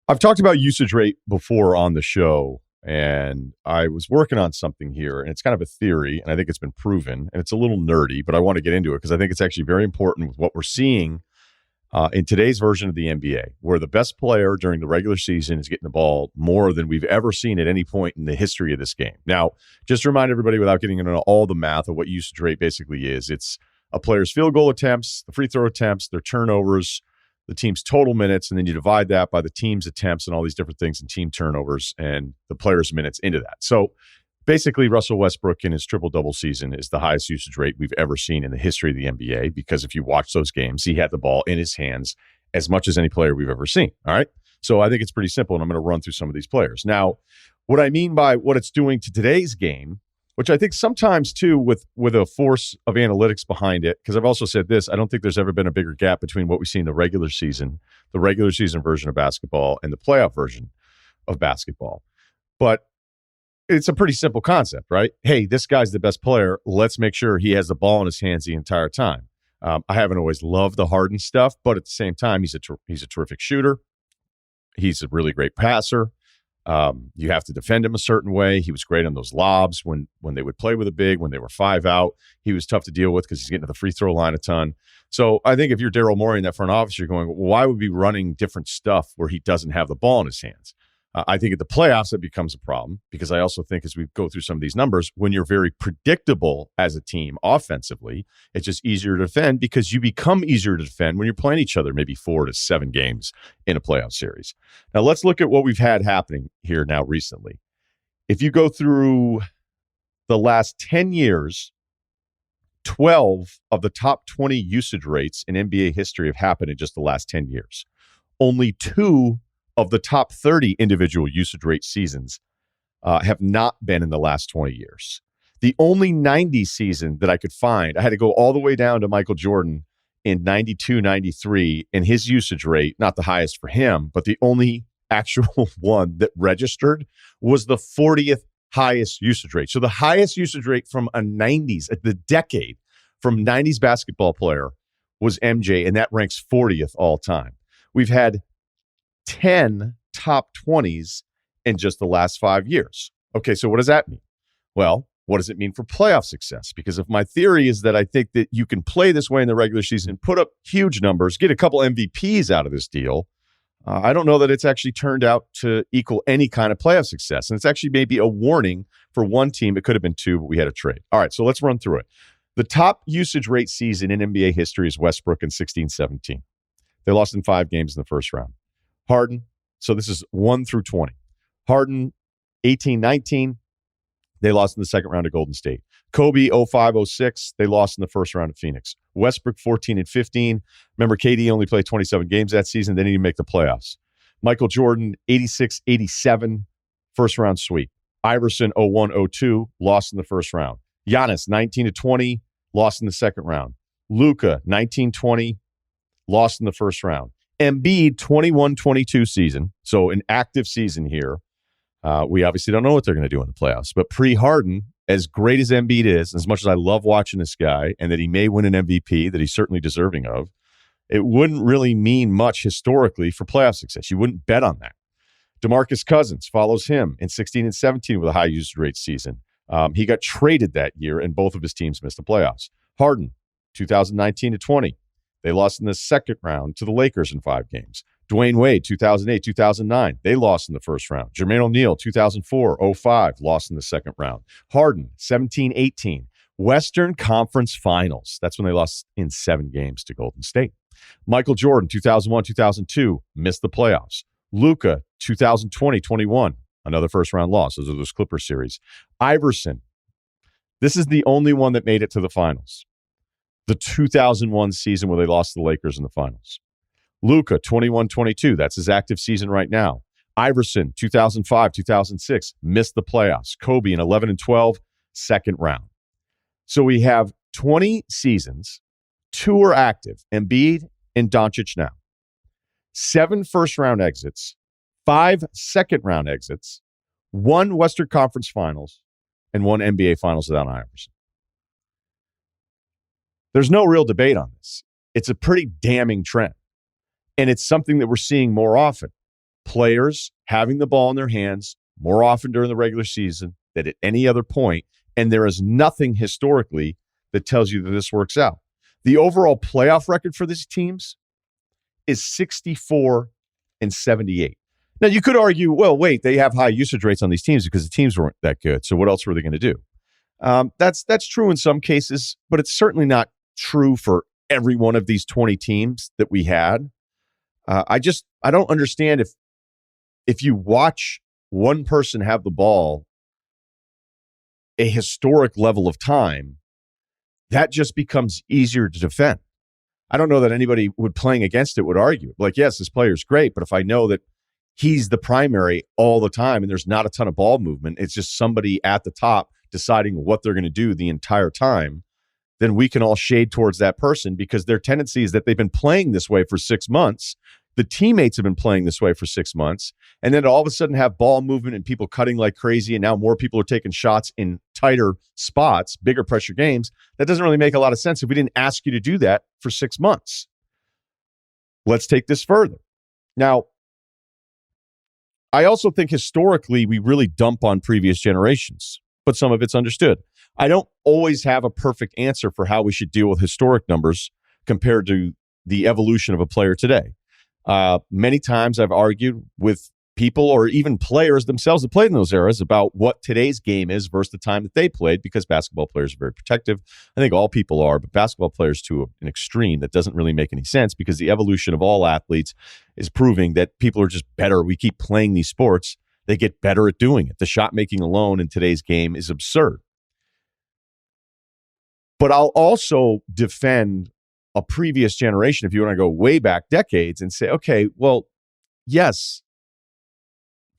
I've talked about usage rate before on the show, and I was working on something here, and it's kind of a theory, and I think it's been proven, and it's a little nerdy, but I want to get into it because I think it's actually very important with what we're seeing in today's version of the NBA, where the best player during the regular season is getting the ball more than we've ever seen at any point in the history of this game. Now, just to remind everybody, without getting into all the math of what usage rate basically is, it's a player's field goal attempts, the free throw attempts, their turnovers, the team's total minutes, and then you divide that by the team's attempts and all these different things and team turnovers and the player's minutes into that. So basically, Russell Westbrook in his triple-double season is the highest usage rate we've ever seen in the history of the NBA because if you watch those games, he had the ball in his hands as much as any player we've ever seen, all right? So I think it's pretty simple, and I'm going to run through some of these players. Now, what I mean by what it's doing to today's game, which I think sometimes, too, with a force of analytics behind it, because I've also said this, I don't think there's ever been a bigger gap between what we see in the regular season version of basketball, and the playoff version of basketball. But it's a pretty simple concept, right? Hey, this guy's the best player. Let's make sure he has the ball in his hands the entire time. I haven't always loved the Harden stuff, but at the same time, he's a terrific shooter. He's a really great passer. You have to defend him a certain way. He was great on those lobs when they would play with a big, when they were 5 out. He was tough to deal with because he's getting to the free throw line a ton. So I think if you're Daryl Morey in that front office, you're going, well, why would we be running different stuff where he doesn't have the ball in his hands? I think at the playoffs, it becomes a problem because I also think as we go through some of these numbers, when you're very predictable as a team offensively, it's just easier to defend because you become easier to defend when you're playing each other maybe 4 to 7 games in a playoff series. Now, let's look at what we've had happening here now recently. If you go through the last 10 years, 12 of the top 20 usage rates in NBA history have happened in just the last 10 years. Only 2 of the top 30 individual usage rate seasons have not been in the last 20 years. The only 90 season that I could find, I had to go all the way down to Michael Jordan in 92, 93, and his usage rate, not the highest for him, but the only actual one that registered was the 40th highest usage rate. So the highest usage rate from a 90s, the decade from 90s basketball player was MJ, and that ranks 40th all time. We've had 10 top 20s in just the last 5 years. Okay, so what does that mean? Well, what does it mean for playoff success? Because if my theory is that I think that you can play this way in the regular season, put up huge numbers, get a couple MVPs out of this deal, I don't know that it's actually turned out to equal any kind of playoff success. And it's actually maybe a warning for one team. It could have been 2, but we had a trade. All right, so let's run through it. The top usage rate season in NBA history is Westbrook in 16-17. They lost in 5 games in the first round. Harden, so this is 1 through 20. Harden, 18-19, they lost in the second round to Golden State. Kobe, 05-06, they lost in the first round at Phoenix. Westbrook, 14-15. Remember, KD only played 27 games that season. They didn't even make the playoffs. Michael Jordan, 86-87, first round sweep. Iverson, 01-02, lost in the first round. Giannis, 19-20, lost in the second round. Luka, 19-20, lost in the first round. Embiid, 21-22 season, so an active season here. We obviously don't know what they're going to do in the playoffs, but pre-Harden, as great as Embiid is, as much as I love watching this guy, and that he may win an MVP, that he's certainly deserving of, it wouldn't really mean much historically for playoff success. You wouldn't bet on that. DeMarcus Cousins follows him in 16-17 with a high usage rate season. He got traded that year, and both of his teams missed the playoffs. Harden, 2019-20. They lost in the second round to the Lakers in 5 games. Dwayne Wade, 2008-2009. They lost in the first round. Jermaine O'Neal, 2004-05, lost in the second round. Harden, 17-18. Western Conference Finals. That's when they lost in 7 games to Golden State. Michael Jordan, 2001-2002, missed the playoffs. Luka, 2020-21, another first-round loss. Those are those Clippers series. Iverson, this is the only one that made it to the finals. The 2001 season where they lost to the Lakers in the finals. Luka, 21-22. That's his active season right now. Iverson, 2005-2006, missed the playoffs. Kobe in 11-12, second round. So we have 20 seasons. 2 are active, Embiid and Doncic now. 7 first-round exits, 5 second-round exits, 1 Western Conference Finals, and 1 NBA Finals without Iverson. There's no real debate on this. It's a pretty damning trend. And it's something that we're seeing more often. players having the ball in their hands more often during the regular season than at any other point, and there is nothing historically that tells you that this works out. The overall playoff record for these teams is 64-78. Now, you could argue, well, wait, they have high usage rates on these teams because the teams weren't that good, so what else were they going to do? That's true in some cases, but it's certainly not true for every one of these 20 teams that we had. I don't understand if you watch one person have the ball a historic level of time, that just becomes easier to defend. I don't know that anybody playing against it would argue. Like, yes, this player's great, but if I know that he's the primary all the time and there's not a ton of ball movement, it's just somebody at the top deciding what they're going to do the entire time, then we can all shade towards that person because their tendency is that they've been playing this way for 6 months. The teammates have been playing this way for 6 months, and then all of a sudden have ball movement and people cutting like crazy, and now more people are taking shots in tighter spots, bigger pressure games. That doesn't really make a lot of sense if we didn't ask you to do that for 6 months. Let's take this further. Now, I also think historically we really dump on previous generations, but some of it's understood. I don't always have a perfect answer for how we should deal with historic numbers compared to the evolution of a player today. Many times I've argued with people or even players themselves that played in those eras about what today's game is versus the time that they played, because basketball players are very protective. I think all people are, but basketball players to an extreme that doesn't really make any sense because the evolution of all athletes is proving that people are just better. We keep playing these sports. They get better at doing it. The shot making alone in today's game is absurd. But I'll also defend a previous generation, if you want to go way back decades, and say, okay, well, yes,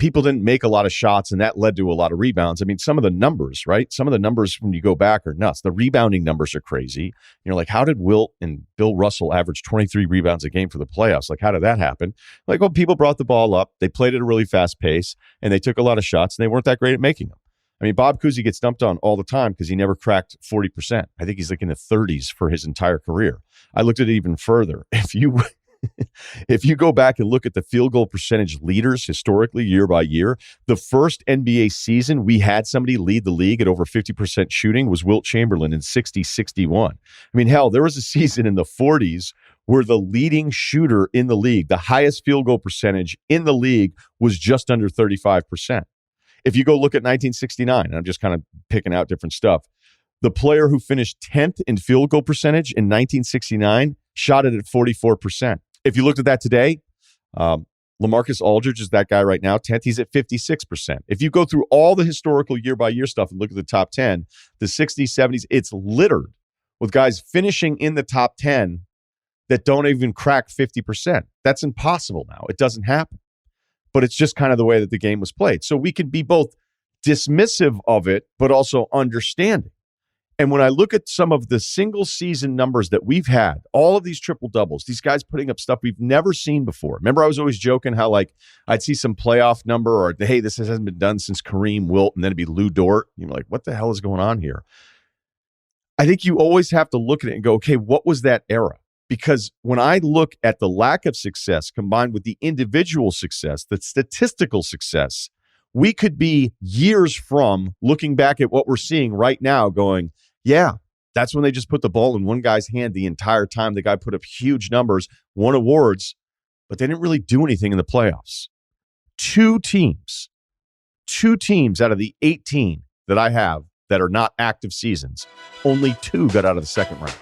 people didn't make a lot of shots, and that led to a lot of rebounds. I mean, some of the numbers, right? Some of the numbers when you go back are nuts. The rebounding numbers are crazy. You're like, how did Wilt and Bill Russell average 23 rebounds a game for the playoffs? Like, how did that happen? Like, well, people brought the ball up, they played at a really fast pace, and they took a lot of shots, and they weren't that great at making them. I mean, Bob Cousy gets dumped on all the time because he never cracked 40%. I think he's like in the 30s for his entire career. I looked at it even further. If you go back and look at the field goal percentage leaders historically, year by year, the first NBA season we had somebody lead the league at over 50% shooting was Wilt Chamberlain in 60-61. I mean, hell, there was a season in the 40s where the leading shooter in the league, the highest field goal percentage in the league, was just under 35%. If you go look at 1969, and I'm just kind of picking out different stuff, the player who finished 10th in field goal percentage in 1969 shot it at 44%. If you looked at that today, LaMarcus Aldridge is that guy right now, 10th. He's at 56%. If you go through all the historical year-by-year stuff and look at the top 10, the 60s, 70s, it's littered with guys finishing in the top 10 that don't even crack 50%. That's impossible now. It doesn't happen. But it's just kind of the way that the game was played. So we can be both dismissive of it, but also understanding. And when I look at some of the single season numbers that we've had, all of these triple doubles, these guys putting up stuff we've never seen before. Remember, I was always joking how like I'd see some playoff number or, hey, this hasn't been done since Kareem, Wilt, and then it'd be Lou Dort. You're like, what the hell is going on here? I think you always have to look at it and go, okay, what was that era? Because when I look at the lack of success combined with the individual success, the statistical success, we could be years from looking back at what we're seeing right now going, yeah, that's when they just put the ball in one guy's hand the entire time. The guy put up huge numbers, won awards, but they didn't really do anything in the playoffs. Two teams out of the 18 that I have that are not active seasons, only 2 got out of the second round.